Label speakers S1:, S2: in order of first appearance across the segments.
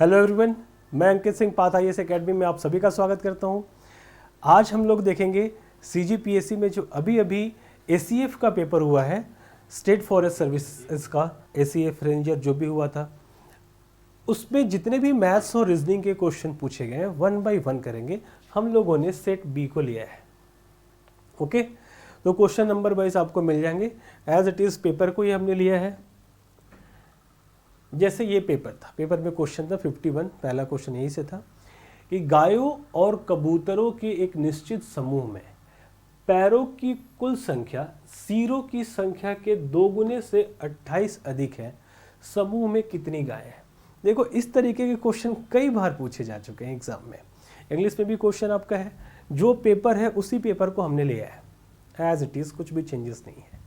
S1: Hello everyone, मैं Ankit Singh path IAS academy में आप सभी का स्वागत करता हूं। आज हम लोग देखेंगे CGPSC में जो अभी ACF का पेपर हुआ है, स्टेट फॉरेस्ट सर्विसेज का ACF रेंजर जो भी हुआ था, उसमें जितने भी मैथ्स और रीजनिंग के क्वेश्चन पूछे गए हैं 1 बाय 1 करेंगे। हम लोगों ने सेट B को लिया है। ओके, तो क्वेश्चन नंबर वाइज आपको मिल जाएंगे। एज इट इज़ पेपर को ही हमने लिया है। जैसे ये पेपर था, पेपर में क्वेश्चन था 51, पहला क्वेश्चन यही से था कि गायों और कबूतरों के एक निश्चित समूह में पैरों की कुल संख्या सिरों की संख्या के 2 गुने से 28 अधिक है। समूह में कितनी गायें हैं? देखो, इस तरीके के क्वेश्चन कई बार पूछे जा चुके हैं एग्जाम में। इंग्लिश में भी क्वेश्चन आपका है, जो पेपर है उसी पेपर को हमने लिया है एज इट इज़, कुछ भी चेंजेस नहीं है।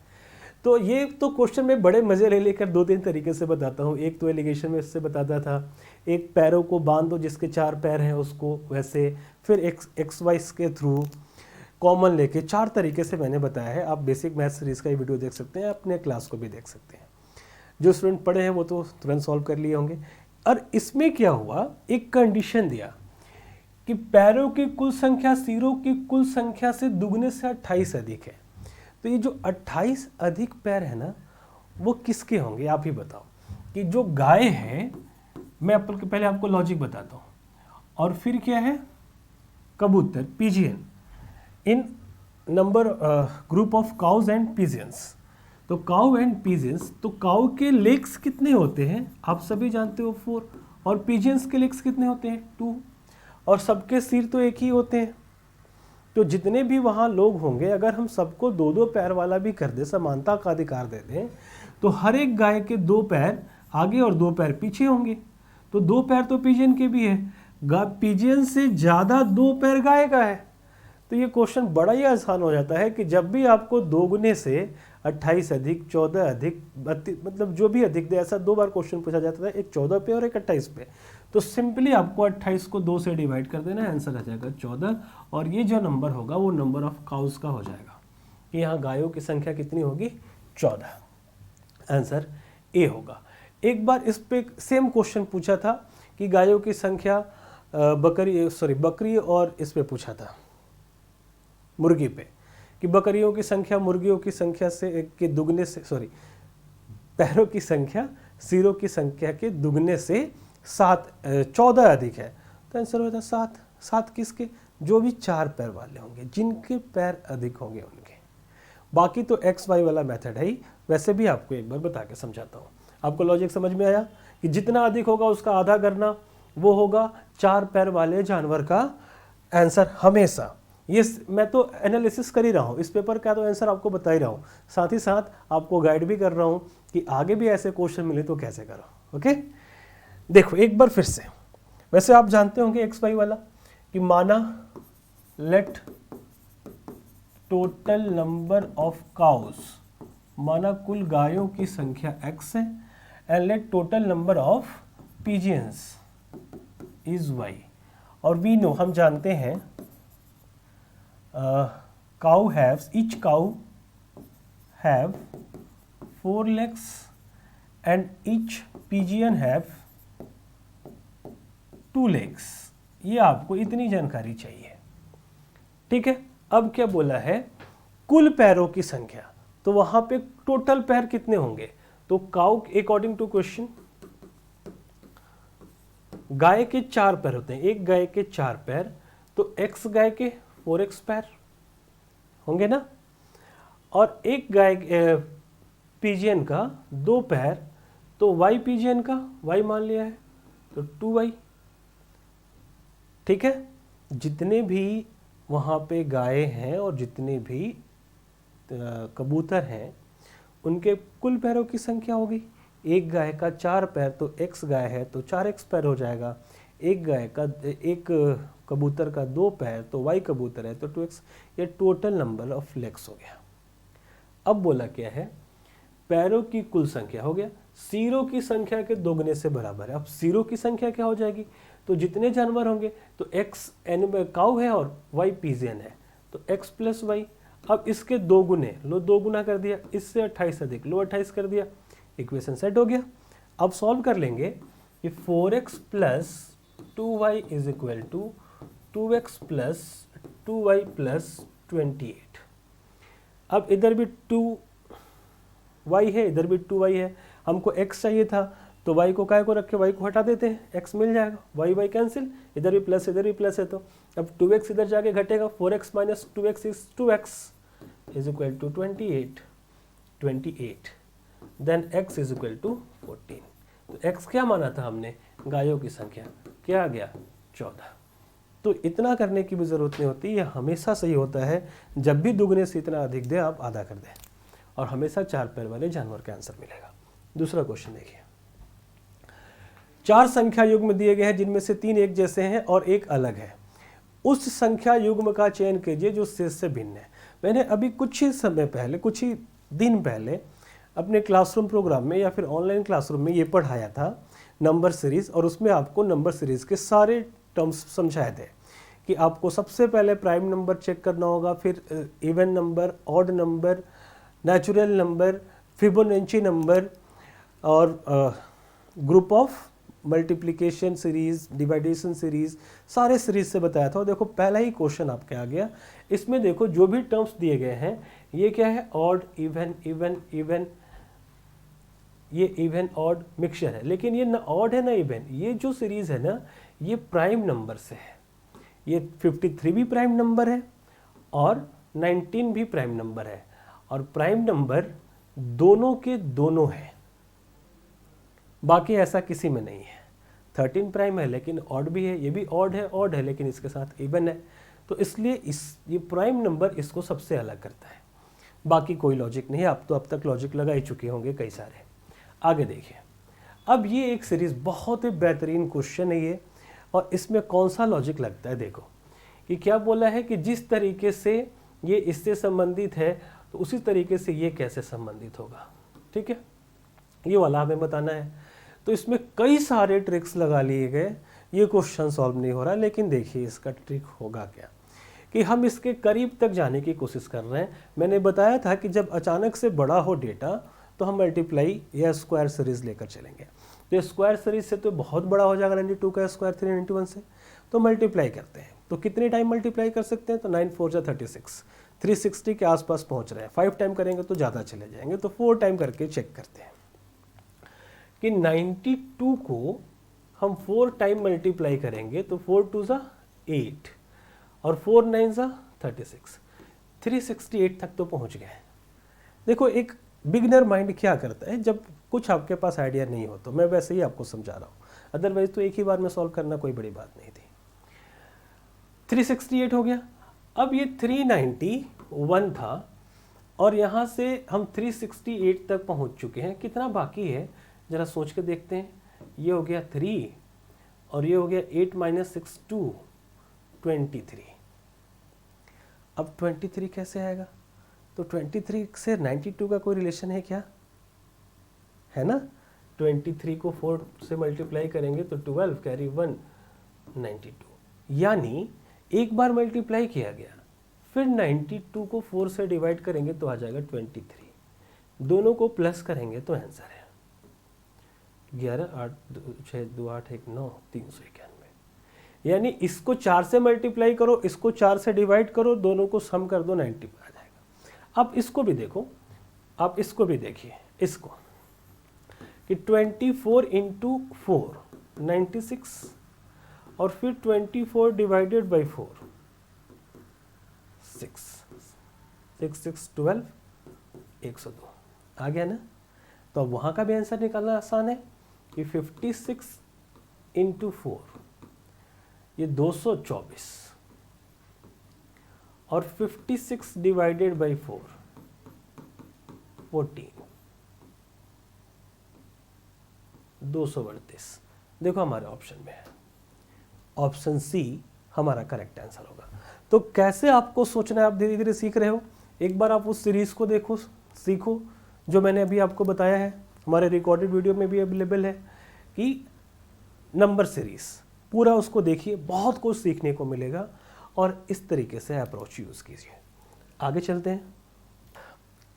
S1: तो ये तो क्वेश्चन में बड़े मज़े ले लेकर 2-3 तरीके से बताता हूँ। एक तो एलिगेशन में इससे बताता था, एक पैरों को बांध दो जिसके 4 पैर हैं उसको वैसे, फिर एक्स वाइस के थ्रू कॉमन लेके 4 तरीके से मैंने बताया है। आप बेसिक मैथ सीरीज़ का ही वीडियो देख सकते हैं, अपने क्लास को भी देख सकते हैं। जो स्टूडेंट पढ़े हैं वो तो तुरंत सॉल्व कर लिए होंगे। और इसमें क्या हुआ, एक कंडीशन दिया कि पैरों की कुल संख्या सिरों की कुल संख्या से दुगने से 28 अधिक है। तो ये जो 28 अधिक पैर है ना, वो किसके होंगे आप ही बताओ। कि जो गाय है, मैं पहले आपको लॉजिक बताता हूँ, और फिर क्या है, कबूतर pigeon in number group of cows and pigeons. तो काउ एंड पिजियंस, तो काउ के लेग्स कितने होते हैं आप सभी जानते हो 4, और पिजियंस के लेग्स कितने होते हैं 2, और सबके सिर तो एक ही होते हैं। तो जितने भी वहाँ लोग होंगे, अगर हम सबको 2-2 पैर वाला भी कर दे, समानता का अधिकार दे दें, तो हर एक गाय के 2 पैर आगे और 2 पैर पीछे होंगे। तो 2 पैर तो पिजियन के भी है, पिजियन से ज़्यादा 2 पैर गाय का है। तो ये क्वेश्चन बड़ा ही आसान हो जाता है कि जब भी आपको 2 गुने से 28 अधिक, 14 अधिक, 32, मतलब जो भी अधिक दे, ऐसा 2 बार क्वेश्चन पूछा जाता है, एक 14 पे और एक 28 पे। तो सिंपली आपको 28 को 2 से डिवाइड कर देना, आंसर आ जाएगा 14। और ये जो नंबर होगा वो नंबर ऑफ काउस का हो जाएगा कि यहाँ गायों की संख्या कितनी होगी 14। आंसर ए होगा। एक बार इस पे सेम क्वेश्चन पूछा था कि गायों की संख्या बकरी और इस पे पूछा था मुर्गी पे, कि बकरियों की संख्या मुर्गियों की संख्या से के दुगने से, पैरों की संख्या सिरों की संख्या के दुगने से 14 अधिक है। तो आंसर होता है 7। 7 किसके? जो भी 4 पैर वाले होंगे, जिनके पैर अधिक होंगे उनके। बाकी तो एक्स वाई वाला मेथड है ही। वैसे भी आपको एक बार बता के समझाता हूँ। आपको लॉजिक समझ में आया कि जितना अधिक होगा उसका आधा करना, वो होगा 4 पैर वाले जानवर का आंसर हमेशा। ये मैं तो एनालिसिस कर ही रहा हूँ, इस पेपर का तो आंसर आपको बता ही रहा हूँ, साथ ही साथ आपको गाइड भी कर रहा हूँ कि आगे भी ऐसे क्वेश्चन मिले तो कैसे करो। ओके, देखो एक बार फिर से। वैसे आप जानते होंगे एक्स वाई वाला कि माना let total number of cows, माना कुल गायों की संख्या x है, and let total number of pigeons is y। और वी नो, हम जानते हैं, cow has, each cow have 4 legs and each pigeon have 2 legs। ये आपको इतनी जानकारी चाहिए, ठीक है। अब क्या बोला है, कुल पैरों की संख्या, तो वहां पे टोटल पैर कितने होंगे? तो काउ अकॉर्डिंग टू क्वेश्चन, गाय के 4 पैर होते हैं, एक गाय के 4 पैर, तो एक्स गाय के 4x पैर होंगे ना, और एक गाय पिजियन का 2 पैर, तो y पिजियन का y मान लिया है तो 2y, ठीक है। जितने भी वहाँ पे गाय हैं और जितने भी कबूतर हैं, उनके कुल पैरों की संख्या होगी। एक गाय का 4 पैर, तो x गाय है तो 4x पैर हो जाएगा। एक कबूतर का 2 पैर, तो y कबूतर है तो 2x। ये टोटल नंबर ऑफ लेग्स हो गया। अब बोला क्या है, पैरों की कुल संख्या हो गया, सिरों की संख्या के दोगुने से बराबर है। अब सिरों की संख्या क्या हो जाएगी, तो जितने जानवर होंगे, तो x काउ है और y पिजियन है, तो x प्लस वाई। अब इसके 2 गुने लो, 2 गुना कर दिया, इससे 28 अधिक लो 28 कर दिया, इक्वेशन सेट हो गया। अब सॉल्व कर लेंगे कि 4x plus 2y is equal to 2x plus 2y plus 28। अब इधर भी 2y है, इधर भी 2y है, हमको x चाहिए था, तो y को काय को रख के y को हटा देते हैं, x मिल जाएगा, y कैंसिल, इधर भी प्लस इधर भी प्लस है, तो अब 2x इधर जाके घटेगा, 4x minus 2x is 2x is equal to 28 then x is equal to 14। तो x क्या माना था हमने, गायों की संख्या, क्या आ गया 14। तो इतना करने की भी ज़रूरत नहीं होती, यह हमेशा सही होता है, जब भी दुगने से इतना अधिक दे आप आधा कर दें, और हमेशा 4 पैर वाले जानवर का आंसर मिलेगा। दूसरा क्वेश्चन देखिए, 4 संख्या युग्म दिए गए हैं जिनमें से 3 एक जैसे हैं और एक अलग है, उस संख्या युग्म का चयन कीजिए जो शेष से भिन्न है। मैंने अभी कुछ ही समय पहले, कुछ ही दिन पहले अपने क्लासरूम प्रोग्राम में या फिर ऑनलाइन क्लासरूम में ये पढ़ाया था नंबर सीरीज, और उसमें आपको नंबर सीरीज के सारे टर्म्स समझाए थे कि आपको सबसे पहले प्राइम नंबर चेक करना होगा, फिर even number, odd number, natural number, Fibonacci number और group of multiplication series, division series, सारे सीरीज से बताया था। और देखो पहला ही क्वेश्चन आपके आ गया, इसमें देखो जो भी टर्म्स दिए गए हैं ये क्या है, ऑड, इवन, इवन, इवन, ये इवन ऑड मिक्सचर है, लेकिन ये ना ऑड है ना इवन, ये जो सीरीज है ना ये प्राइम नंबर से है। ये 53 भी प्राइम नंबर है और 19 भी प्राइम नंबर है, और प्राइम नंबर दोनों के दोनों है, बाकी ऐसा किसी में नहीं है। 13 प्राइम है लेकिन ऑड भी है, ये भी ऑड है लेकिन इसके साथ इवन है, तो इसलिए ये प्राइम नंबर इसको सबसे अलग करता है। बाकी कोई लॉजिक नहीं है, आप तो अब तक लॉजिक लगा ही चुके होंगे कई सारे। आगे देखिए, अब ये एक सीरीज बहुत ही बेहतरीन क्वेश्चन है ये, और इसमें कौन सा लॉजिक लगता है, देखो कि क्या बोला है कि जिस तरीके से ये इससे संबंधित है तो उसी तरीके से ये कैसे संबंधित होगा, ठीक है, ये वाला हमें बताना है। तो इसमें कई सारे ट्रिक्स लगा लिए गए, ये क्वेश्चन सॉल्व नहीं हो रहा, लेकिन देखिए इसका ट्रिक होगा क्या कि हम इसके करीब तक जाने की कोशिश कर रहे हैं। मैंने बताया था कि जब अचानक से बड़ा हो डेटा तो हम मल्टीप्लाई या स्क्वायर सीरीज लेकर चलेंगे, तो स्क्वायर सीरीज से तो बहुत बड़ा हो जाएगा 92 का स्क्वायर 391 से, तो मल्टीप्लाई करते हैं। तो कितने टाइम मल्टीप्लाई कर सकते हैं, तो 9 4 36, 360 के आसपास पहुंच रहे हैं। 5 टाइम करेंगे तो ज़्यादा चले जाएंगे, तो 4 टाइम करके चेक करते हैं कि 92 को हम 4 टाइम मल्टीप्लाई करेंगे तो 4 2 ज़ा 8 और 4 9 ज़ा 36, 368 तक तो पहुंच गए। देखो एक बिगनर माइंड क्या करता है, जब कुछ आपके पास आइडिया नहीं हो, तो मैं वैसे ही आपको समझा रहा हूँ, अदरवाइज तो एक ही बार में सॉल्व करना कोई बड़ी बात नहीं थी। 368 हो गया, अब ये 391 था और यहाँ से हम 368 तक पहुँच चुके हैं। कितना बाकी है ज़रा सोच के देखते हैं, ये हो गया 3 और ये हो गया 8 - 6 2 23। अब 23 कैसे आएगा, तो 23 से 92 का कोई रिलेशन है क्या, है ना। 23 को 4 से मल्टीप्लाई करेंगे तो 12 कैरी 1 92, यानी एक बार मल्टीप्लाई किया गया, फिर 92 को 4 से डिवाइड करेंगे तो आ जाएगा 23, दोनों को प्लस करेंगे तो आंसर है 11 8 6 2 8 1 9 391। यानी इसको 4 से मल्टीप्लाई करो, इसको 4 से डिवाइड करो, दोनों को सम कर दो, 90 आ जाएगा। अब इसको भी देखो, आप इसको भी देखिए, इसको कि 24 × 4 96 और फिर 24 डिवाइडेड बाई 4 6 6 6 12 102 आ गया ना। तो अब वहाँ का भी आंसर निकालना आसान है कि 56 × 4 ये 224 और 56 डिवाइडेड बाई 4 14 238। देखो हमारे ऑप्शन में है, ऑप्शन सी हमारा करेक्ट आंसर होगा। तो कैसे आपको सोचना है, आप धीरे धीरे सीख रहे हो। एक बार आप उस सीरीज को देखो, सीखो, जो मैंने अभी आपको बताया है, हमारे रिकॉर्डेड वीडियो में भी अवेलेबल है कि नंबर सीरीज, पूरा उसको देखिए, बहुत कुछ सीखने को मिलेगा और इस तरीके से अप्रोच यूज़ कीजिए। आगे चलते हैं,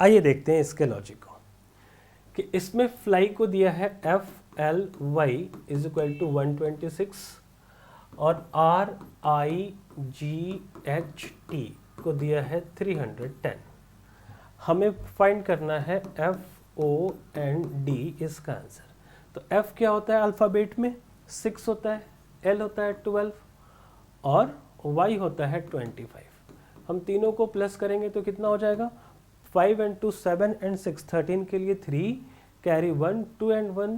S1: आइए देखते हैं इसके लॉजिक को कि इसमें फ्लाई को दिया है f L Y is equal to 126 और R I G H T को दिया है 310। हमें फाइंड करना है एफ ओ एन डी इसका आंसर। तो एफ क्या होता है अल्फ़ाबेट में 6 होता है, एल होता है 12 और वाई होता है 25। हम तीनों को प्लस करेंगे तो कितना हो जाएगा 5 and 2 7 and 6 13 के लिए 3 कैरी 1 2 and 1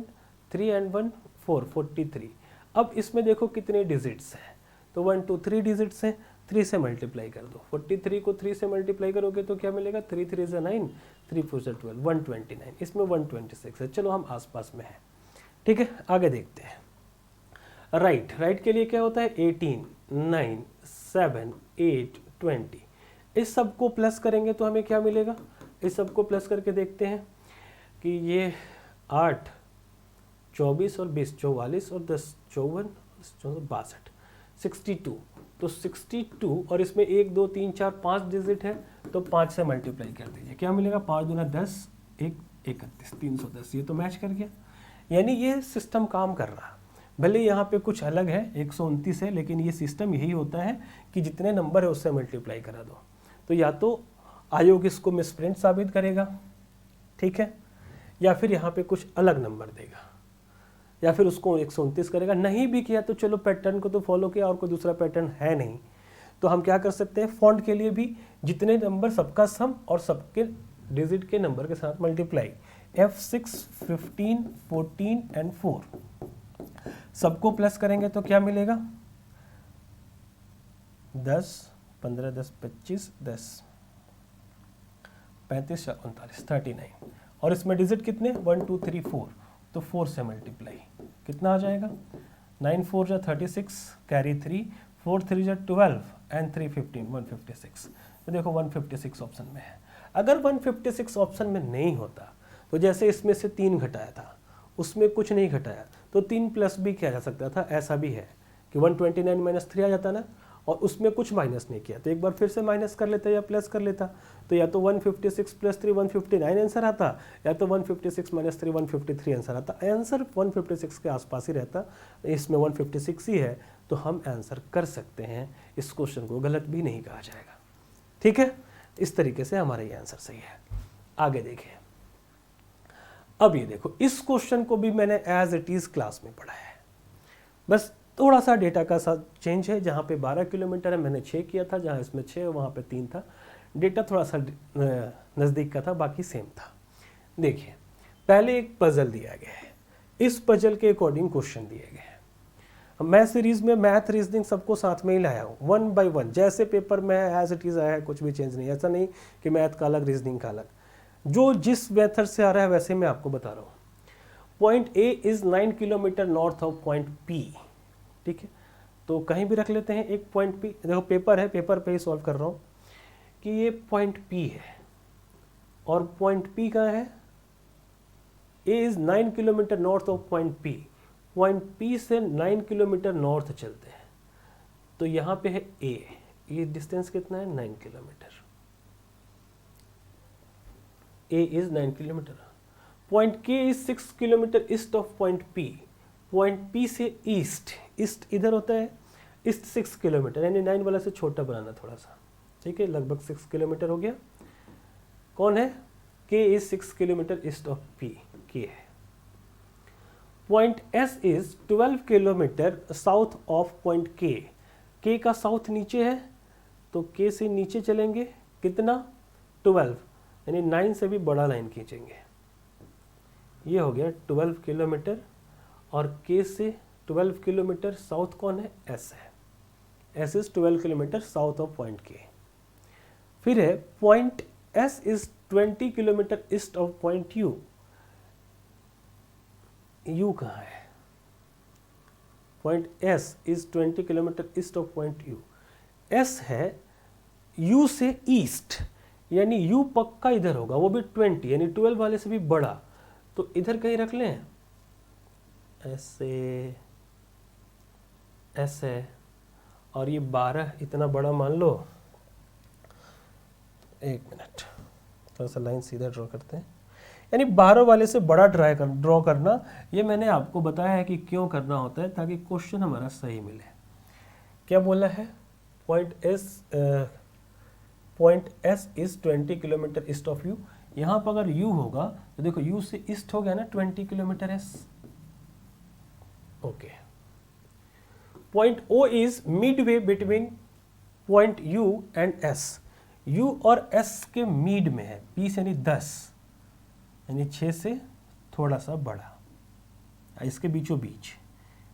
S1: 3 and 1 4 43। अब इसमें देखो कितने डिजिट्स हैं, तो 1 2 3 डिजिट्स हैं, 3 से मल्टीप्लाई कर दो। 43 को 3 से मल्टीप्लाई करोगे तो क्या मिलेगा 3 3 से 9 3 4 से 12 129। इसमें 126 है, चलो हम आसपास में हैं। ठीक है, आगे देखते हैं। राइट के लिए क्या होता है 18 9 7 8 20। इस सब को प्लस करेंगे तो हमें क्या मिलेगा, इस सब को प्लस करके देखते हैं कि ये 8 24 और 20 44 और 10 54 62 62। तो 62 और इसमें 1 2 3 4 5 डिजिट है, तो 5 से मल्टीप्लाई कर दीजिए, क्या मिलेगा 5 दूना 10 1 31 310। ये तो मैच कर गया, यानी ये सिस्टम काम कर रहा। भले यहाँ पे कुछ अलग है 129 है, लेकिन ये सिस्टम यही होता है कि जितने नंबर है उससे मल्टीप्लाई करा दो। तो या तो आयोग इसको मिसप्रिंट साबित करेगा, ठीक है, या फिर यहाँ पे कुछ अलग नंबर देगा, या फिर उसको 129 करेगा। नहीं भी किया तो चलो पैटर्न को तो फॉलो किया और कोई दूसरा पैटर्न है नहीं, तो हम क्या कर सकते हैं फॉन्ट के लिए भी जितने नंबर सबका सम और सबके डिजिट के नंबर के साथ मल्टीप्लाई। F6 15 14 एंड 4 सबको प्लस करेंगे तो क्या मिलेगा 10 15 10 25 10 35 39 39। और इसमें डिजिट कितने 1 2 3 4, तो 4 से मल्टीप्लाई कितना आ जाएगा 9 4 जा 36 कैरी 3 4 3 जा 12 एंड 3 15 156। तो देखो 156 ऑप्शन में है। अगर 156 ऑप्शन में नहीं होता तो जैसे इसमें से 3 घटाया था उसमें कुछ नहीं घटाया तो 3 प्लस भी किया जा सकता था। ऐसा भी है कि 129 माइनस 3 आ जाता ना, और उसमें कुछ माइनस नहीं किया तो एक बार फिर से माइनस कर लेता या प्लस कर लेता, तो या तो 156 प्लस 3 159 आंसर आता, या तो 156 माइनस 3 153 आंसर आता। आंसर 156 के आसपास ही रहता, इसमें 156 ही है, तो हम आंसर कर सकते हैं। इस क्वेश्चन को गलत भी नहीं कहा जाएगा। ठीक है, इस तरीके से हमारा ये आंसर सही है। आगे देखें। अब ये देखो, इस क्वेश्चन को भी मैंने एज इट इज क्लास में पढ़ा है, बस थोड़ा सा डेटा का साथ चेंज है। जहाँ पे 12 किलोमीटर है मैंने 6 किया था, जहाँ इसमें 6 वहाँ पे 3 था। डेटा थोड़ा सा नज़दीक का था, बाकी सेम था। देखिए, पहले एक पजल दिया गया है, इस पजल के अकॉर्डिंग क्वेश्चन दिए गए हैं। मैं सीरीज में मैथ रीजनिंग सबको साथ में ही लाया हूँ, 1 बाय 1 जैसे पेपर में एज इट इज़ आया है, कुछ भी चेंज नहीं। ऐसा नहीं कि मैथ का अलग रीजनिंग का अलग, जो जिस मेथड से आ रहा है वैसे मैं आपको बता रहा हूँ। Point A is 9 kilometre north of point P. ठीक है, तो कहीं भी रख लेते हैं एक पॉइंट पी। देखो पेपर है, पेपर पे ही सॉल्व कर रहा हूँ कि ये पॉइंट पी है और पॉइंट पी कहाँ है, A is 9 kilometre north of point P. Point P से 9 किलोमीटर नॉर्थ चलते हैं, तो यहाँ पे है ए, ये डिस्टेंस कितना है 9 kilometre. A is 9 kilometre. Point K is 6 kilometre east of point P. Point P से ईस्ट, ईस्ट इधर होता है, ईस्ट 6 किलोमीटर, यानी 9 वाला से छोटा बनाना थोड़ा सा। ठीक है, लगभग 6 किलोमीटर हो गया। कौन है, के is 6 kilometre east of P, के है। Point S is 12 kilometre south of point के का साउथ नीचे है, तो के से नीचे चलेंगे कितना 12, यानी 9 से भी बड़ा लाइन खींचेंगे। ये हो गया 12 किलोमीटर, और के से 12 किलोमीटर साउथ कौन है, एस है। S is 12 kilometre south of point के। फिर है point S is 20 kilometre east of point you. You कहाँ है, point S is 20 kilometre east of point you. S है यू से ईस्ट, यानी यू पक्का इधर होगा, वो भी 20 यानी 12 वाले से भी बड़ा, तो इधर कहीं रख लें। ऐसे ऐसे, और ये 12 इतना बड़ा मान लो। एक मिनट, थोड़ा सा लाइन सीधा ड्रॉ करते हैं। यानी बाहर वाले से बड़ा ड्रॉ करना, ये मैंने आपको बताया है कि क्यों करना होता है, ताकि क्वेश्चन हमारा सही मिले। क्या बोला है, point S is 20 kilometre east of you. यहाँ पर अगर यू होगा तो देखो यू से ईस्ट हो गया ना 20 kilometre S. Okay, point O is midway between point U and S. U और एस के मिड में है, 20 यानी 10, यानी 6 से थोड़ा सा बड़ा, इसके बीचों बीच।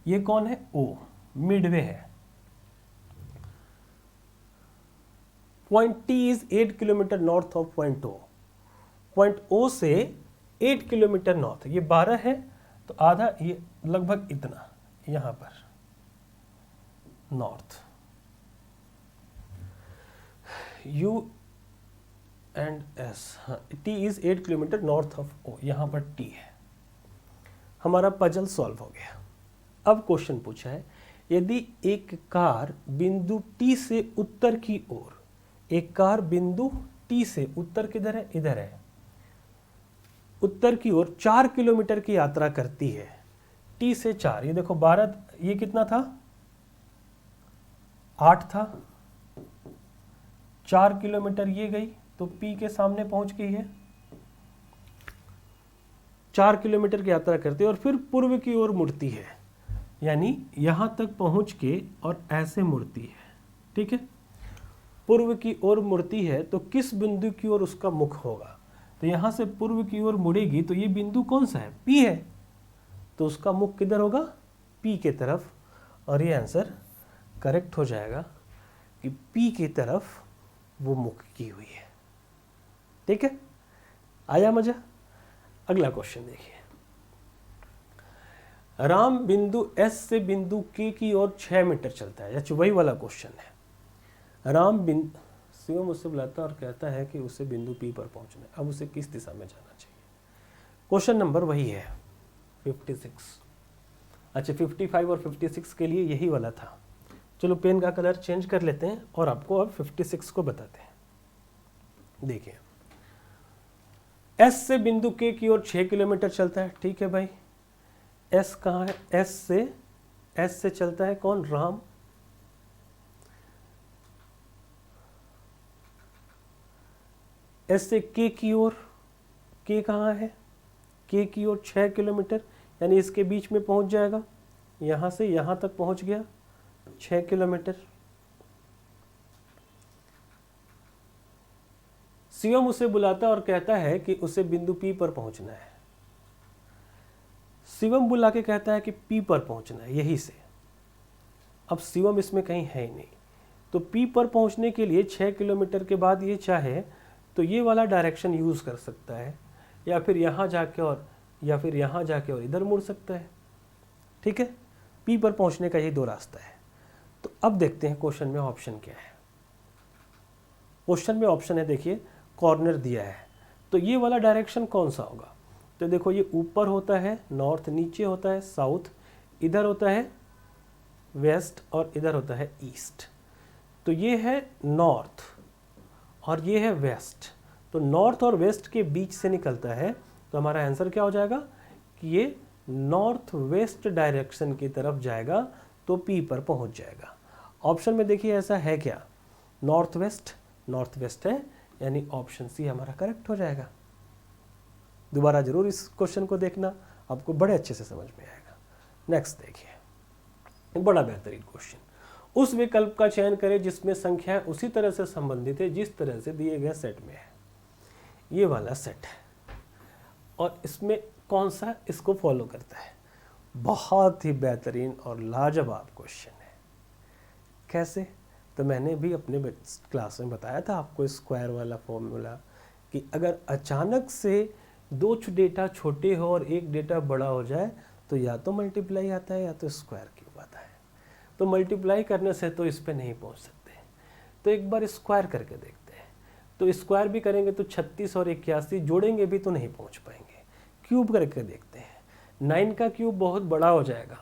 S1: ये कौन है, ओ, मिडवे है। Point T is 8 kilometre north of point O. Point O से 8 किलोमीटर नॉर्थ, ये 12 है तो आधा, ये लगभग इतना यहां पर नॉर्थ। यू एंड एस, हाँ, T is 8 kilometre north of O, यहां पर टी है। हमारा पजल सॉल्व हो गया। अब क्वेश्चन पूछा है, यदि एक कार बिंदु टी से उत्तर की ओर, एक कार बिंदु टी से उत्तर किधर है, इधर है, उत्तर की ओर 4 किलोमीटर की यात्रा करती है। टी से 4, ये देखो 12, ये कितना था, 8 था, 4 किलोमीटर ये गई तो पी के सामने पहुंच गई है। 4 किलोमीटर की यात्रा करती है और फिर पूर्व की ओर मुड़ती है, यानी यहां तक पहुंच के और ऐसे मुड़ती है। ठीक है, पूर्व की ओर मुड़ती है तो किस बिंदु की ओर उसका मुख होगा, तो यहां से पूर्व की ओर मुड़ेगी तो ये बिंदु कौन सा है, पी है, तो उसका मुख किधर होगा, पी के तरफ। और ये आंसर करेक्ट हो जाएगा कि पी की तरफ वो मुख की हुई है। ठीक है, आया मजा। अगला क्वेश्चन देखिए, राम बिंदु एस से बिंदु के की ओर 6 मीटर चलता है। अच्छा, वही वाला क्वेश्चन है। राम बिंदु, शिवम उससे बुलाता और कहता है कि उसे बिंदु पी पर पहुंचना है, अब उसे किस दिशा में जाना चाहिए। क्वेश्चन नंबर वही है 56। अच्छा, 55 और 56 के लिए यही वाला था। चलो पेन का कलर चेंज कर लेते हैं और आपको अब 56 को बताते हैं। देखिए, एस से बिंदु के की ओर 6 किलोमीटर चलता है। ठीक है भाई, एस कहाँ है, एस से चलता है कौन, राम। एस से के की ओर, के कहाँ है, के की ओर 6 किलोमीटर, यानी इसके बीच में पहुंच जाएगा, यहां से यहां तक पहुंच गया 6 किलोमीटर। शिवम उसे बुलाता और कहता है कि उसे बिंदु पी पर पहुंचना है। शिवम बुला के कहता है कि पी पर पहुंचना है, यही से। अब शिवम इसमें कहीं है ही नहीं, तो पी पर पहुंचने के लिए 6 किलोमीटर के बाद ये चाहे तो ये वाला डायरेक्शन यूज कर सकता है, या फिर यहाँ जाके और, या फिर यहाँ जाके और इधर मुड़ सकता है। ठीक है, पी पर पहुंचने का ये 2 रास्ता है। तो अब देखते हैं क्वेश्चन में ऑप्शन क्या है। क्वेश्चन में ऑप्शन है, देखिए कॉर्नर दिया है, तो ये वाला डायरेक्शन कौन सा होगा। तो देखो ये ऊपर होता है नॉर्थ, नीचे होता है साउथ, इधर होता है वेस्ट और इधर होता है ईस्ट। तो ये है नॉर्थ और ये है वेस्ट, तो नॉर्थ और वेस्ट के बीच से निकलता है। तो हमारा आंसर क्या हो जाएगा कि ये नॉर्थ वेस्ट डायरेक्शन की तरफ जाएगा, तो पी पर पहुंच जाएगा। ऑप्शन में देखिए ऐसा है क्या, नॉर्थ वेस्ट है, यानी ऑप्शन सी हमारा करेक्ट हो जाएगा। दोबारा जरूर इस क्वेश्चन को देखना, आपको बड़े अच्छे से समझ में आएगा। नेक्स्ट देखिए, एक बड़ा बेहतरीन क्वेश्चन, उस विकल्प का चयन करें जिसमें संख्या उसी तरह से संबंधित है जिस तरह से दिए गए सेट में है। ये वाला सेट है और इसमें कौन सा इसको फॉलो करता है। बहुत ही बेहतरीन और लाजवाब क्वेश्चन है। कैसे, तो मैंने भी अपने क्लास में बताया था आपको स्क्वायर वाला फॉर्मूला, कि अगर अचानक से 2 डेटा छोटे हो और एक डेटा बड़ा हो जाए तो या तो मल्टीप्लाई आता है या तो स्क्वायर क्यूब आता है। तो मल्टीप्लाई करने से तो इस पे नहीं पहुंच सकते, तो एक बार स्क्वायर करके देखते हैं। तो स्क्वायर भी करेंगे तो 36 और 81 जोड़ेंगे भी तो नहीं पहुंच पाएंगे। क्यूब करके देखते हैं, 9 का क्यूब बहुत बड़ा हो जाएगा,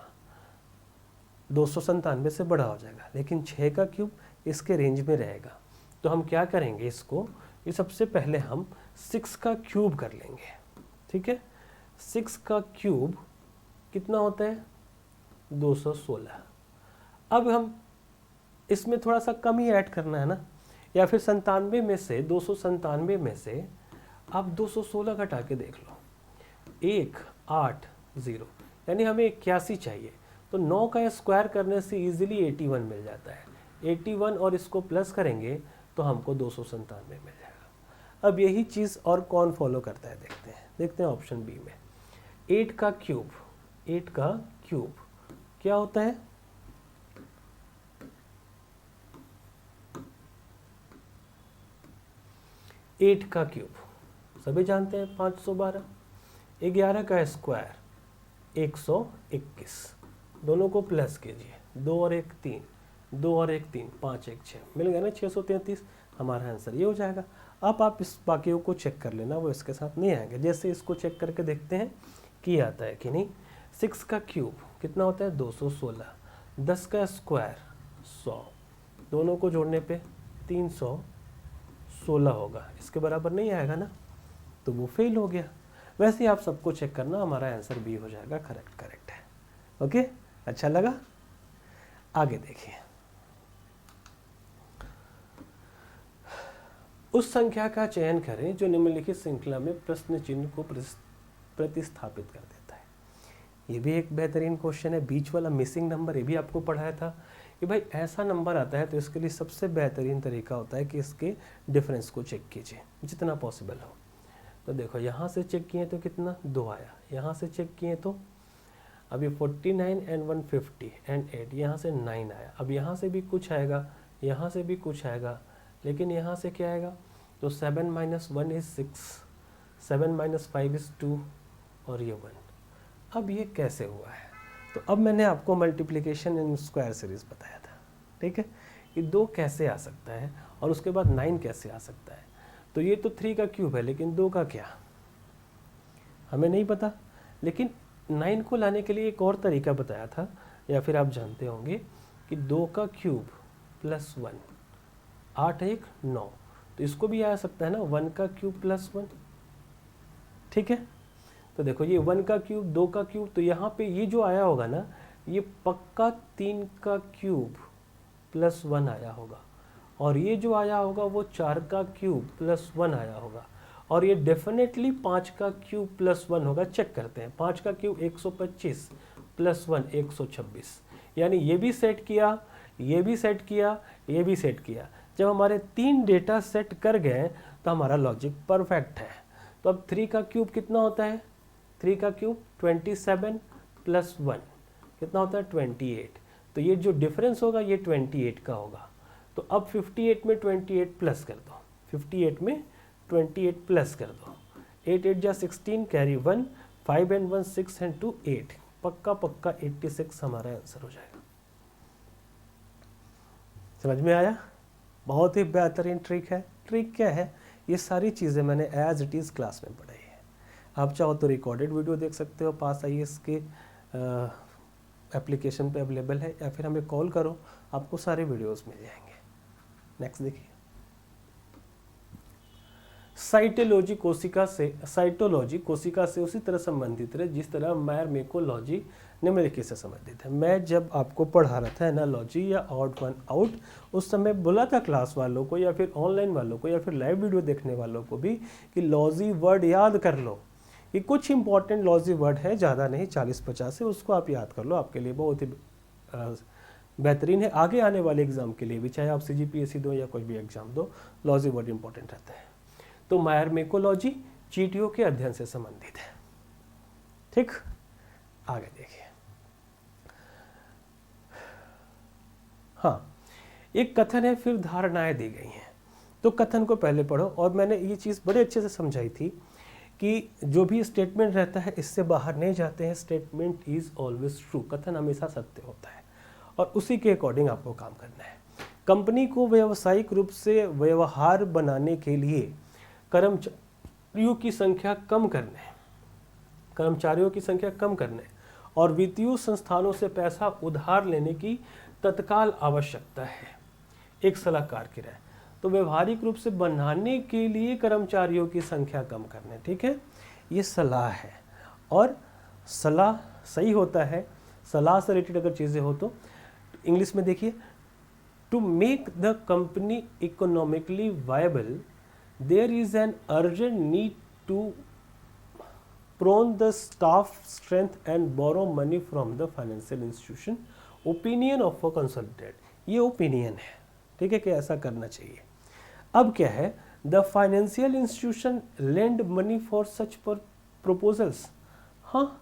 S1: 297 से बड़ा हो जाएगा, लेकिन 6 का क्यूब इसके रेंज में रहेगा। तो हम क्या करेंगे इसको, ये सबसे पहले हम 6 का क्यूब कर लेंगे। ठीक है। 6 का क्यूब कितना होता है 216। अब हम इसमें थोड़ा सा कम ही ऐड करना है ना, या फिर 97 में से 297 में से आप 216 घटा के देख लो, 180, यानी हमें 81 चाहिए। तो 9 का स्क्वायर करने से इजीली 81 मिल जाता है। 81 और इसको प्लस करेंगे तो हमको 297 मिल जाएगा। अब यही चीज़ और कौन फॉलो करता है देखते हैं ऑप्शन बी में। 8 का क्यूब क्या होता है 8 का क्यूब सभी जानते हैं 512। 11 का स्क्वायर 121, दोनों को प्लस कीजिए, 2 और 1 3, 2 और 1 3, 5 1 6, मिल गया ना 633। हमारा आंसर ये हो जाएगा। अब आप इस बाकियों को चेक कर लेना, वो इसके साथ नहीं आएंगे। जैसे इसको चेक करके देखते हैं कि आता है कि नहीं। 6 का क्यूब कितना होता है 216, 10 का स्क्वायर 100, दोनों को जोड़ने पे 316 होगा, इसके बराबर नहीं आएगा ना, तो वो फेल हो गया। वैसे ही आप सबको चेक करना, हमारा आंसर बी हो जाएगा, करेक्ट है। ओके, अच्छा लगा। आगे देखिए, उस संख्या का चयन करें जो निम्नलिखित श्रृंखला में प्रश्न चिन्ह को प्रतिस्थापित कर देता है। ये भी एक बेहतरीन क्वेश्चन है। बीच वाला मिसिंग नंबर, ये भी आपको पढ़ाया था कि भाई ऐसा नंबर आता है तो इसके लिए सबसे बेहतरीन तरीका होता है कि इसके डिफरेंस को चेक कीजिए जितना पॉसिबल हो। तो देखो यहाँ से चेक किए तो कितना 2 आया, यहाँ से चेक किए तो अभी 49 एंड 150 एंड 8, यहाँ से 9 आया। अब यहाँ से भी कुछ आएगा, यहाँ से भी कुछ आएगा, लेकिन यहाँ से क्या आएगा, तो 7 - 1 = 6, 7 - 5 = 2 और ये 1। अब ये कैसे हुआ है, तो अब मैंने आपको मल्टीप्लिकेशन इन स्क्वायर सीरीज बताया था, ठीक है, कि 2 कैसे आ सकता है और उसके बाद 9 कैसे आ सकता है। तो ये तो 3 का क्यूब है, लेकिन 2 का क्या हमें नहीं पता। लेकिन 9 को लाने के लिए एक और तरीका बताया था, या फिर आप जानते होंगे कि 2 का क्यूब प्लस 1, 8 1 9, तो इसको भी आ सकता है ना 1 का क्यूब प्लस 1, ठीक है। तो देखो ये 1 का क्यूब, 2 का क्यूब, तो यहाँ पे ये जो आया होगा ना, ये पक्का 3 का क्यूब प्लस 1 आया होगा, और ये जो आया होगा वो 4 का क्यूब प्लस 1 आया होगा, और ये डेफिनेटली 5 का क्यूब प्लस 1 होगा। चेक करते हैं, 5 का क्यूब 125 प्लस 1 126, यानी ये भी सेट किया, ये भी सेट किया, ये भी सेट किया। जब हमारे 3 डेटा सेट कर गए तो हमारा लॉजिक परफेक्ट है। तो अब 3 का क्यूब कितना होता है, 3 का क्यूब 27 प्लस 1 कितना होता है 28, तो ये जो डिफरेंस होगा ये 28 का होगा। तो अब 58 में 28 प्लस कर दो, 58 में 28 प्लस कर दो, 8 8 जा 16, कैरी 1, 5 and 1 6 and 2 8, पक्का 86 हमारा आंसर हो जाएगा। समझ में आया? बहुत ही बेहतरीन ट्रिक है। ट्रिक क्या है, ये सारी चीज़ें मैंने एज इट इज़ क्लास में पढ़ाई है। आप चाहो तो रिकॉर्डेड वीडियो देख सकते हो, पास IAS के एप्लीकेशन पे अवेलेबल है, या फिर हमें कॉल करो, आपको सारे वीडियोस मिल जाएंगे। नेक्स्ट देखिए, साइटोलॉजी कोशिका से उसी तरह संबंधित है जिस तरह मायरमेकोलॉजी निम्नलिखित से संबंधित है। मैं जब आपको पढ़ा रहा था एनालॉजी या ऑड वन आउट, उस समय बोला था क्लास वालों को या फिर ऑनलाइन वालों को या फिर लाइव वीडियो देखने वालों को भी कि लॉजी वर्ड याद कर लो। ये कुछ इंपॉर्टेंट लॉजी वर्ड है, ज़्यादा नहीं, 40-50 है, उसको आप याद कर लो, आपके लिए बहुत ही बेहतरीन है। आगे आने वाले एग्जाम के लिए भी, चाहे आप CGPSC दो या कोई भी एग्जाम दो, लॉजी वर्ड इंपॉर्टेंट रहता है। तो मायरमेकोलॉजी चींटियों के अध्ययन से संबंधित है। ठीक, आगे देखिए। हाँ, एक कथन है, फिर धारणाएं दी गई हैं। तो कथन को पहले पढ़ो, और मैंने ये चीज़ बड़े अच्छे से समझाई थी कि जो भी स्टेटमेंट रहता है इससे बाहर नहीं जाते हैं। स्टेटमेंट इज ऑलवेज ट्रू, कथन हमेशा सत्य होता है, और उसी के अकॉर्डिंग आपको काम करना है। कंपनी को व्यावसायिक रूप से व्यवहार बनाने के लिए कर्मचारियों की संख्या कम करने और वित्तीय संस्थानों से पैसा उधार लेने की तत्काल आवश्यकता है। एक सलाहकार की राय। तो व्यवहारिक रूप से बनाने के लिए कर्मचारियों की संख्या कम करने, ठीक है, ये सलाह है, और सलाह सही होता है, सलाह से रिलेटेड अगर चीज़ें हो तो इंग्लिश में देखिए, to make the company economically viable there is an urgent need to prone the staff strength and borrow money from the financial institution, opinion of a consultant. ये ओपिनियन है, ठीक है, कि ऐसा करना चाहिए। अब क्या है, the financial institution lend money for such proposals. हाँ,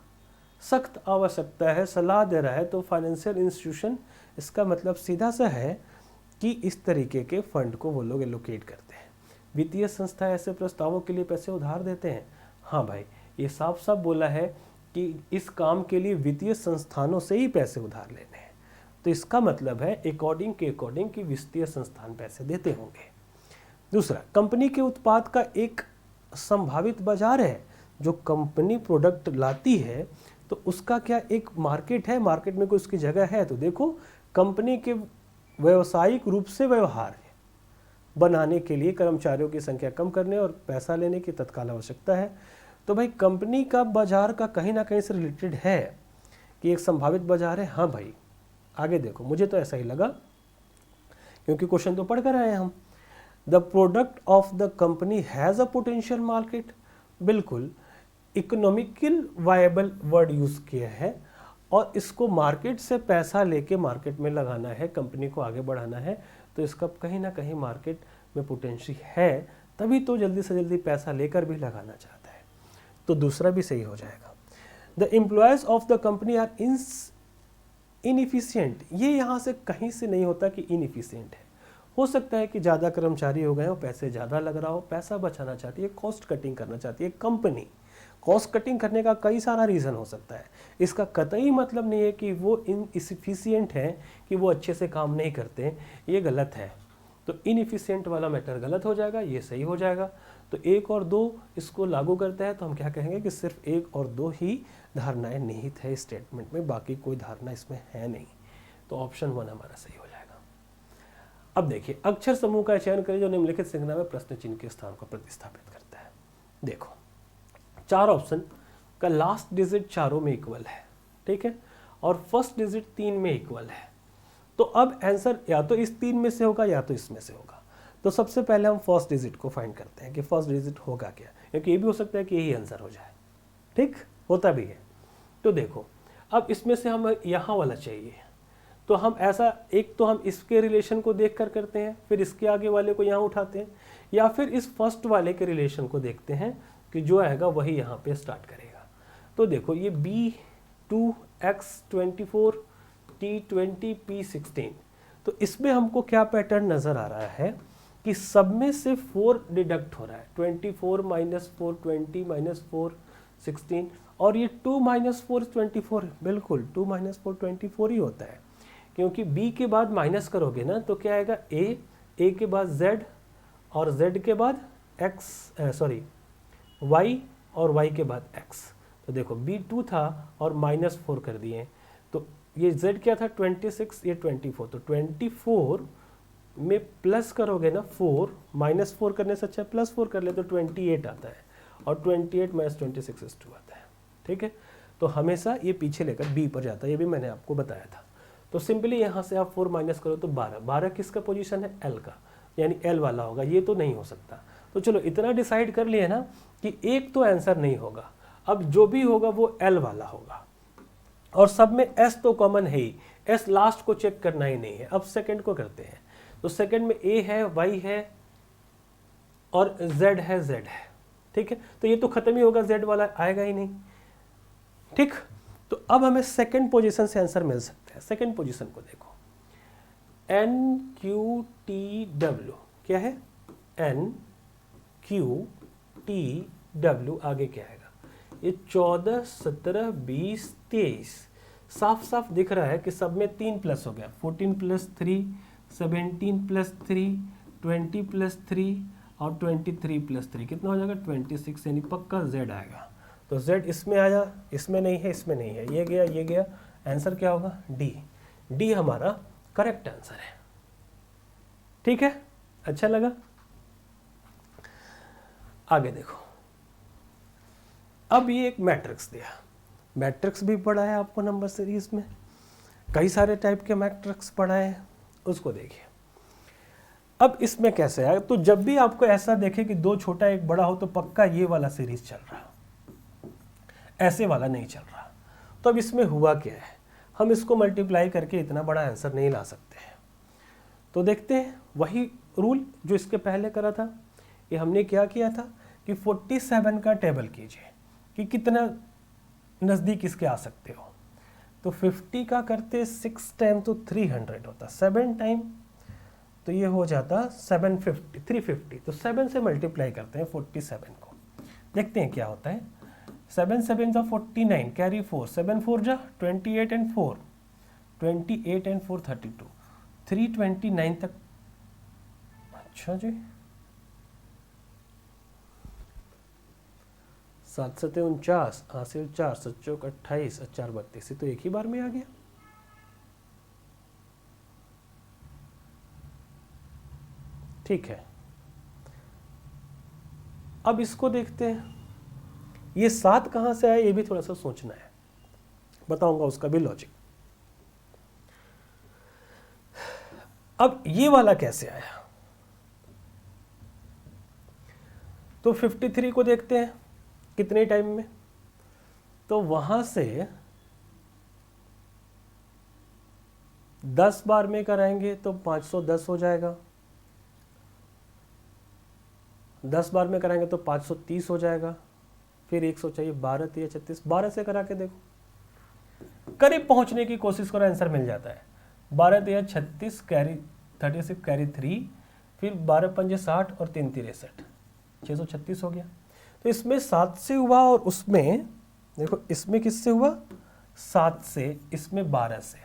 S1: सख्त आवश्यकता है, सलाह दे रहा है तो फाइनेंशियल इंस्टीट्यूशन, इसका मतलब सीधा सा है कि इस तरीके के फंड को वो लोग एलोकेट करते हैं। वित्तीय संस्था ऐसे प्रस्तावों के लिए पैसे उधार देते हैं। हाँ भाई, ये साफ साफ बोला है कि इस काम के लिए वित्तीय संस्थानों से ही पैसे उधार लेने हैं, तो इसका मतलब है अकॉर्डिंग कि वित्तीय संस्थान पैसे देते होंगे। दूसरा, कंपनी के उत्पाद का एक संभावित बाजार है। जो कंपनी प्रोडक्ट लाती है तो उसका क्या एक मार्केट है, मार्केट में कोई उसकी जगह है। तो देखो, कंपनी के व्यावसायिक रूप से व्यवहार बनाने के लिए कर्मचारियों की संख्या कम करने और पैसा लेने की तत्काल आवश्यकता है। तो भाई कंपनी का बाजार का कहीं ना कहीं से रिलेटेड है कि एक संभावित बाजार है। हाँ भाई, आगे देखो, मुझे तो ऐसा ही लगा क्योंकि क्वेश्चन तो पढ़ कर आए हम। The product of the company has a potential market. बिल्कुल, इकोनॉमिकल वायबल वर्ड यूज़ किया है, और इसको मार्केट से पैसा लेके मार्केट में लगाना है, कंपनी को आगे बढ़ाना है, तो इसका कहीं ना कहीं मार्केट में पोटेंशियल है, तभी तो जल्दी से जल्दी पैसा लेकर भी लगाना चाहता है। तो दूसरा भी सही हो जाएगा। The employees of the company are inefficient. ये यहाँ से कहीं से नहीं होता कि इनएफिशिएंट है, हो सकता है कि ज़्यादा कर्मचारी हो गए हो, पैसे ज़्यादा लग रहा हो, पैसा बचाना चाहती है, कॉस्ट कटिंग करना चाहती है कंपनी। कॉस्ट कटिंग करने का कई सारा रीज़न हो सकता है, इसका कतई मतलब नहीं है कि वो इनएफिशिएंट हैं, कि वो अच्छे से काम नहीं करते, ये गलत है। तो इनएफिशिएंट वाला मैटर गलत हो जाएगा, ये सही हो जाएगा। तो 1 और 2 इसको लागू करता है, तो हम क्या कहेंगे कि सिर्फ 1 और 2 ही धारणाएं निहित है स्टेटमेंट में, बाकी कोई धारणा इसमें है नहीं। तो ऑप्शन 1 हमारा सही हो जाएगा। अब देखिए, अक्षर समूह का चयन करें जो निम्नलिखित संज्ञा में प्रश्न चिन्ह के स्थान को प्रतिस्थापित करता है। देखो, 4 ऑप्शन का लास्ट डिजिट चारों में इक्वल है, ठीक है, और फर्स्ट डिजिट 3 में इक्वल है। तो अब आंसर या तो इस 3 में से होगा या तो इसमें से होगा। तो सबसे पहले हम फर्स्ट डिजिट को फाइंड करते हैं कि फर्स्ट डिजिट होगा क्या, क्योंकि ये भी हो सकता है कि यही आंसर हो जाए, ठीक, होता भी है। तो देखो, अब इसमें से हम यहाँ वाला चाहिए, तो हम ऐसा, एक तो हम इसके रिलेशन को देख कर करते हैं, फिर इसके आगे वाले को यहाँ उठाते हैं, या फिर इस फर्स्ट वाले के रिलेशन को देखते हैं कि जो आएगा वही यहाँ पे स्टार्ट करेगा। तो देखो, ये B2 X24 T20 P16, तो इसमें हमको क्या पैटर्न नज़र आ रहा है कि सब में से 4 डिडक्ट हो रहा है, 24 - 4 20 - 4 16, और ये 2 - 4 24, बिल्कुल 2 - 4 24 ही होता है, क्योंकि B के बाद माइनस करोगे ना तो क्या आएगा, A के बाद Z, और Z के बाद Y, और Y के बाद X। तो देखो, B2 था और -4 कर दिए, तो ये Z क्या था 26, ये 24, तो 24 में प्लस करोगे ना 4, -4 करने से अच्छा +4 कर ले तो 28 आता है, और 28 - 26 is 2 आता है, ठीक है। तो हमेशा ये पीछे लेकर B पर जाता है, ये भी मैंने आपको बताया था। तो सिंपली यहाँ से आप 4 माइनस करो तो 12 किसका पोजीशन है, L का, यानी L वाला होगा, ये तो नहीं हो सकता। तो चलो इतना डिसाइड कर लिया ना कि एक तो आंसर नहीं होगा, अब जो भी होगा वो L वाला होगा, और सब में S तो कॉमन है ही, S लास्ट को चेक करना ही नहीं है। अब सेकंड को करते हैं, तो सेकंड में A है, Y है और Z है, ठीक है। तो ये तो खत्म ही होगा, Z वाला आएगा ही नहीं, ठीक। तो अब हमें सेकंड पोजीशन से आंसर मिल सकता है। सेकंड पोजीशन को देखो, NQTW क्या है, NQTW, आगे क्या आएगा, ये 14 17 20 23, साफ साफ दिख रहा है कि सब में 3 प्लस हो गया, 14 + 3 17 + 3 20 + 3 और 23 + 3 कितना हो जाएगा 26, यानी पक्का Z आएगा। तो Z इसमें आया, इसमें नहीं है, इसमें नहीं है, ये गया, आंसर क्या होगा, D हमारा करेक्ट आंसर है, ठीक है। अच्छा लगा, आगे देखो, अब ये एक मैट्रिक्स दिया, मैट्रिक्स भी पढ़ा है आपको नंबर सीरीज में, कई सारे टाइप के मैट्रिक्स पढ़ाए हैं, उसको देखिए। अब इसमें कैसे है, तो जब भी आपको ऐसा देखे कि दो छोटा एक बड़ा हो तो पक्का ये वाला सीरीज चल रहा, ऐसे वाला नहीं चल रहा। तो अब इसमें हुआ क्या है, हम इसको मल्टीप्लाई करके इतना बड़ा आंसर नहीं ला सकते हैं। तो देखते हैं वही रूल जो इसके पहले करा था। ये हमने क्या किया था कि 47 का टेबल कीजिए कि कितना नज़दीक इसके आ सकते हो। तो 50 का करते 6 टाइम तो 300 होता, 7 टाइम तो ये हो जाता 750 350। तो 7 से मल्टीप्लाई करते हैं 47 को, देखते हैं क्या होता है। 7 7 जा 49, कैरी 4, 7 4 जा 28 एंड 4 28 एंड 4 32, 329 तक। अच्छा जी, 7 7 49, 8 4 7 चौक 28 4 32, तो एक ही बार में आ गया। ठीक है, अब इसको देखते हैं, ये 7 कहां से आया ये भी थोड़ा सा सोचना है, बताऊंगा उसका भी लॉजिक। अब ये वाला कैसे आया, तो 53 को देखते हैं कितने टाइम में, तो वहां से 10 बार में कराएंगे तो 510 हो जाएगा, 10 बार में कराएंगे तो 530 हो जाएगा, फिर 100 चाहिए, 12 3 36, 12 से करा के देखो, करीब पहुंचने की कोशिश करो, आंसर मिल जाता है। 12 3 36, कैरी 36 कैरी 3, फिर 12 5 60 और 3 63, 636 हो गया। तो इसमें 7 से हुआ और उसमें देखो इसमें किससे हुआ, 7 से, इसमें 12 से।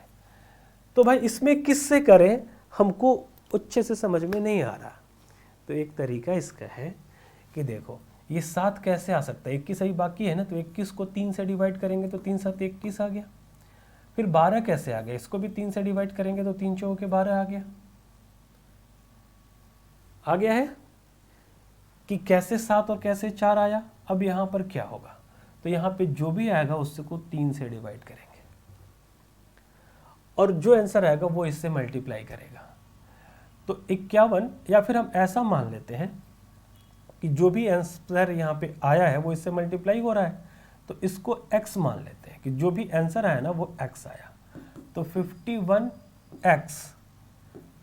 S1: तो भाई इसमें किससे करें हमको अच्छे से समझ में नहीं आ रहा। तो एक तरीका इसका है कि देखो ये 7 कैसे आ सकता है, 21 ही बाकी है ना, तो 21 को 3 से डिवाइड करेंगे तो 3 7 21 आ गया। फिर 12 कैसे आ गया, इसको भी 3 से डिवाइड करेंगे तो 3 चौके 12 आ गया है कि कैसे 7 और कैसे 4 आया। अब यहाँ पर क्या होगा, तो यहाँ पे जो भी आएगा उससे को 3 से डिवाइड करेंगे और जो आंसर आएगा वो इससे मल्टीप्लाई करेगा। तो 51, या फिर हम ऐसा मान लेते हैं कि जो भी आंसर यहाँ पे आया है वो इससे मल्टीप्लाई हो रहा है, तो इसको x मान लेते हैं कि जो भी आंसर आया ना वो x आया। तो 51x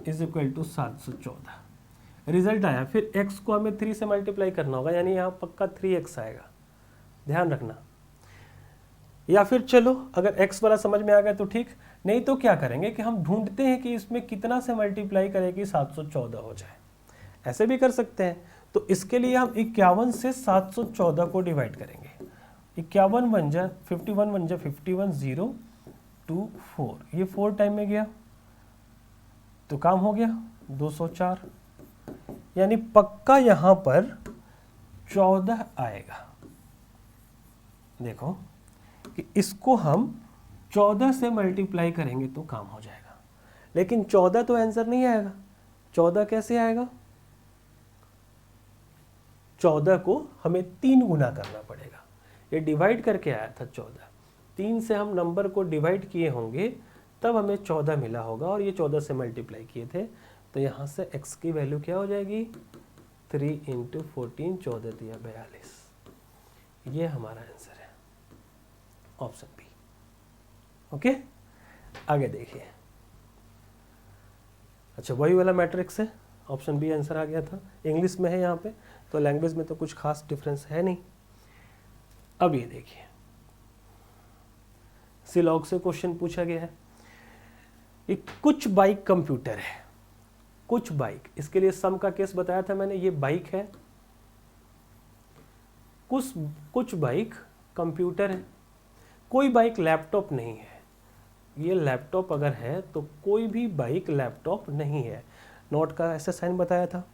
S1: is equal to 714 result आया। फिर x को हमें 3 से मल्टीप्लाई करना होगा, यानी यहाँ पक्का 3x आएगा, ध्यान रखना। या फिर चलो अगर x वाला समझ में आ गया तो ठीक, नहीं तो क्या करेंगे कि हम ढूंढते हैं कि इसमें कितना से मल्टीप्लाई करें कि 714 हो जाए, ऐसे भी कर सकते हैं। तो इसके लिए हम 51 से 714 को डिवाइड करेंगे। 51 बन जा 51 बन जा 51 0 2 4, ये 4 टाइम में गया तो काम हो गया 204, यानी पक्का यहां पर 14 आएगा। देखो कि इसको हम 14 से मल्टीप्लाई करेंगे तो काम हो जाएगा, लेकिन 14 तो आंसर नहीं आएगा। 14 कैसे आएगा, 14 को हमें 3 गुना करना पड़ेगा। ये डिवाइड करके आया था 14, 3 से हम नंबर को डिवाइड किए होंगे तब हमें 14 मिला होगा, और ये 14 से मल्टीप्लाई किए थे। तो यहाँ से x की वैल्यू क्या हो जाएगी, 3 × 14, 14 दिया 42। ये हमारा आंसर है, ऑप्शन बी। ओके, आगे देखिए। अच्छा, वही वाला मैट्रिक्स है, ऑप्शन बी आंसर आ गया था। इंग्लिश में है यहाँ पे, तो लैंग्वेज में तो कुछ खास डिफरेंस है नहीं। अब ये देखिए, सिलॉग से क्वेश्चन पूछा गया है, ये कुछ बाइक कंप्यूटर है, कुछ बाइक, इसके लिए सम का केस बताया था मैंने। ये बाइक है, कुछ बाइक कंप्यूटर है, कोई बाइक लैपटॉप नहीं है। ये लैपटॉप अगर है तो कोई भी बाइक लैपटॉप नहीं है, नोट का ऐसा साइन बताया था।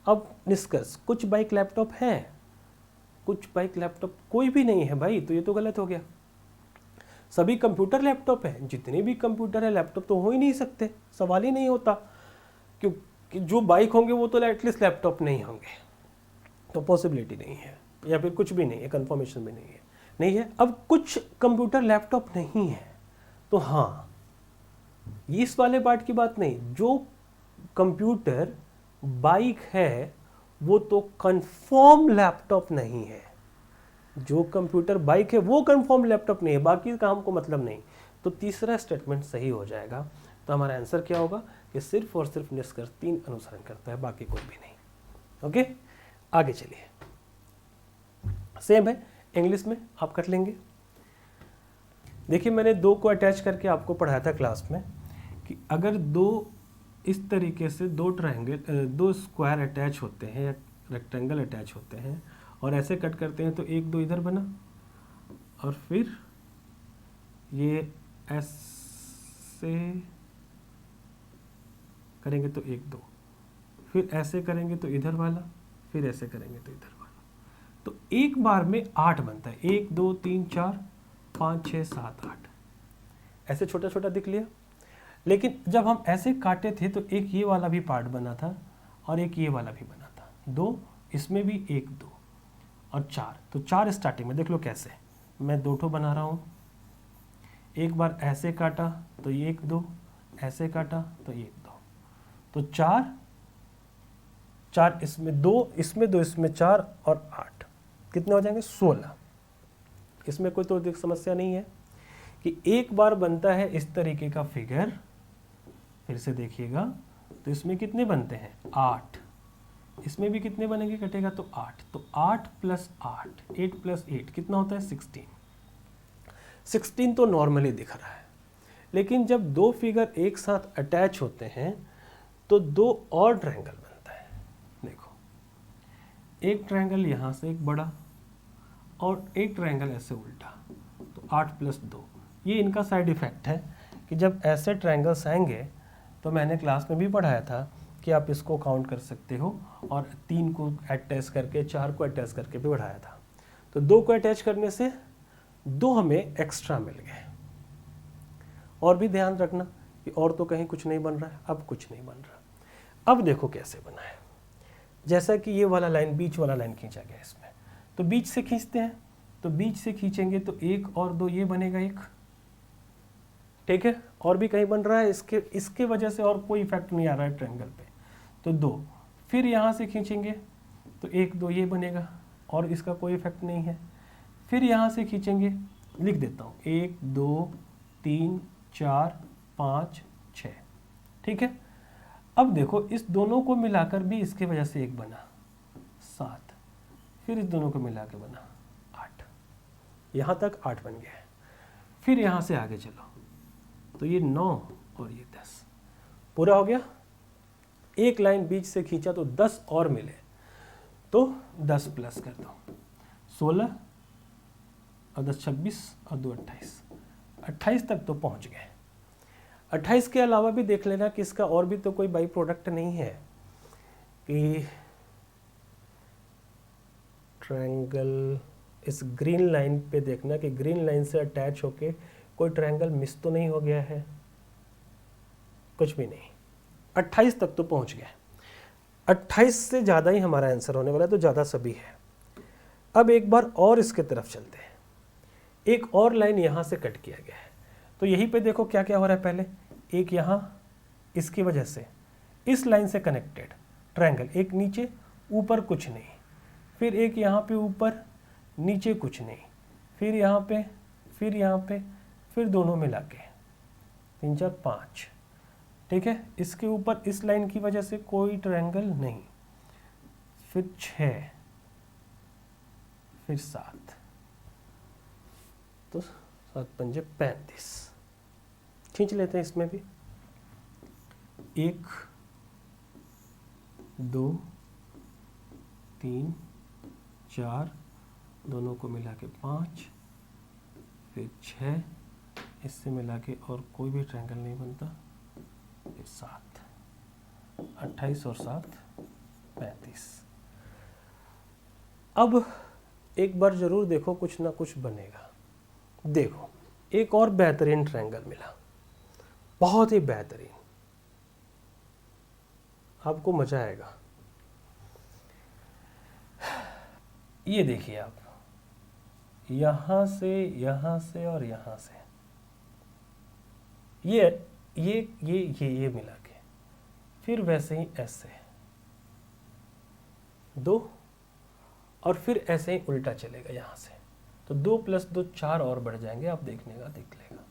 S1: अब निष्कर्ष, कुछ बाइक लैपटॉप है, कुछ बाइक लैपटॉप कोई भी नहीं है भाई, तो ये तो गलत हो गया। सभी कंप्यूटर लैपटॉप है, जितने भी कंप्यूटर है लैपटॉप तो हो ही नहीं सकते, सवाल ही नहीं होता, क्योंकि जो बाइक होंगे वो तो एटलीस्ट लैपटॉप नहीं होंगे, तो पॉसिबिलिटी नहीं है, या फिर कुछ भी नहीं है, कंफर्मेशन भी नहीं है। नहीं है। अब कुछ कंप्यूटर लैपटॉप नहीं है, तो हाँ, इस वाले पार्ट की बात नहीं। जो कंप्यूटर बाइक है वो तो कंफर्म लैपटॉप नहीं है। जो कंप्यूटर बाइक है वो कंफर्म लैपटॉप नहीं है, बाकी का हमको मतलब नहीं। तो तीसरा स्टेटमेंट सही हो जाएगा। तो हमारा आंसर क्या होगा कि सिर्फ और सिर्फ निष्कर्ष 3 अनुसरण करता है, बाकी कोई भी नहीं। ओके, आगे चलिए। सेम है इंग्लिश में, आप कर लेंगे। देखिए, मैंने 2 को अटैच करके आपको पढ़ाया था क्लास में कि अगर 2 इस तरीके से 2 ट्रायंगल 2 स्क्वायर अटैच होते हैं या रेक्टेंगल अटैच होते हैं और ऐसे कट करते हैं, तो 1 2 इधर बना, और फिर ये ऐसे करेंगे तो 1 2, फिर ऐसे करेंगे तो इधर वाला, फिर ऐसे करेंगे तो इधर वाला। तो एक बार में 8 बनता है। 1 2 3 4 5 6 7 8, ऐसे छोटा छोटा दिख लिया। लेकिन जब हम ऐसे काटे थे तो एक ये वाला भी पार्ट बना था और एक ये वाला भी बना था। 2 इसमें भी, 1 2 और 4। तो 4 स्टार्टिंग में देख लो कैसे मैं 2 ठो बना रहा हूँ। एक बार ऐसे काटा तो 1 2, ऐसे काटा तो 1 2, तो 4 4 इसमें 2, इसमें 2, इसमें 4 और 8, कितने हो जाएंगे 16। इसमें कोई तो समस्या नहीं है कि एक बार बनता है इस तरीके का फिगर। फिर से देखिएगा तो इसमें कितने बनते हैं 8, इसमें भी कितने बनेंगे, कटेगा तो 8। तो 8 प्लस 8, 8 प्लस 8 कितना होता है 16। 16 तो नॉर्मली दिख रहा है, लेकिन जब 2 फिगर एक साथ अटैच होते हैं तो 2 और ट्रायंगल बनता है। देखो, एक ट्रायंगल यहाँ से एक बड़ा और एक ट्रायंगल ऐसे उल्टा, तो 8 प्लस 2। ये इनका साइड इफेक्ट है कि जब ऐसे ट्रायंगल्स आएंगे, तो मैंने क्लास में भी पढ़ाया था कि आप इसको काउंट कर सकते हो, और 3 को अटैच करके, 4 को अटैच करके भी बढ़ाया था। तो 2 को अटैच करने से 2 हमें एक्स्ट्रा मिल गए। और भी ध्यान रखना कि और तो कहीं कुछ नहीं बन रहा है, अब कुछ नहीं बन रहा। अब देखो कैसे बना है। जैसा कि ये वाला लाइन, बीच वाला लाइन खींचा गया इसमें, तो बीच से खींचते हैं। तो बीच से खींचेंगे तो 1 और 2 ये बनेगा 1, ठीक है। और भी कहीं बन रहा है, इसके वजह से और कोई इफेक्ट नहीं आ रहा है ट्रायंगल पे, तो 2। फिर यहाँ से खींचेंगे तो 1 2 ये बनेगा और इसका कोई इफेक्ट नहीं है। फिर यहाँ से खींचेंगे, लिख देता हूँ 1 2 3 4 5 6, ठीक है। अब देखो, इस दोनों को मिलाकर भी इसके वजह से 1 बना 7, फिर इस दोनों को मिला के बना 8, यहाँ तक 8 बन गया है। फिर यहाँ से आगे चलो तो ये 9 और ये 10 पूरा हो गया। एक लाइन बीच से खींचा तो 10 और मिले, तो 10 प्लस कर दो, 16 और 10 26 और 2 28, 28 तक तो पहुंच गए। 28 के अलावा भी देख लेना कि इसका और भी तो कोई बाई प्रोडक्ट नहीं है कि ट्रायंगल, इस ग्रीन लाइन पे देखना कि ग्रीन लाइन से अटैच होके कोई ट्रायंगल मिस तो नहीं हो गया है, कुछ भी नहीं। 28 तक तो पहुंच गए। 28 से ज़्यादा ही हमारा आंसर होने वाला है, तो ज़्यादा सभी है। अब एक बार और इसके तरफ चलते हैं। एक और लाइन यहाँ से कट किया गया है, तो यहीं पे देखो क्या क्या हो रहा है। पहले एक यहाँ, इसकी वजह से इस लाइन से कनेक्टेड ट्रायंगल, एक नीचे ऊपर कुछ नहीं, फिर एक यहाँ पे ऊपर नीचे कुछ नहीं, फिर यहाँ पे, फिर यहाँ पे, फिर दोनों मिला के 3 4 5, ठीक है। इसके ऊपर इस लाइन की वजह से कोई ट्रायंगल नहीं, फिर 6, फिर 7, तो 7 पंजे 35 खींच लेते हैं। इसमें भी 1 2 3 4, दोनों को मिला के 5, फिर 6, इससे मिला के और कोई भी ट्रायंगल नहीं बनता, फिर 7, 28 और 7 35। अब एक बार जरूर देखो, कुछ ना कुछ बनेगा। देखो, एक और बेहतरीन ट्रायंगल मिला, बहुत ही बेहतरीन, आपको मजा आएगा। ये देखिए आप, यहाँ से और यहाँ से, ये मिला के, फिर वैसे ही ऐसे 2, और फिर ऐसे ही उल्टा चलेगा यहाँ से, तो 2 + 2 4 और बढ़ जाएंगे, आप देखने का देख लेगा,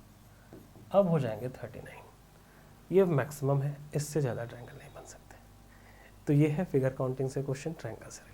S1: अब हो जाएंगे 39। ये मैक्सिमम है, इससे ज़्यादा ट्रायंगल नहीं बन सकते। तो ये है फिगर काउंटिंग से क्वेश्चन ट्रायंगल से।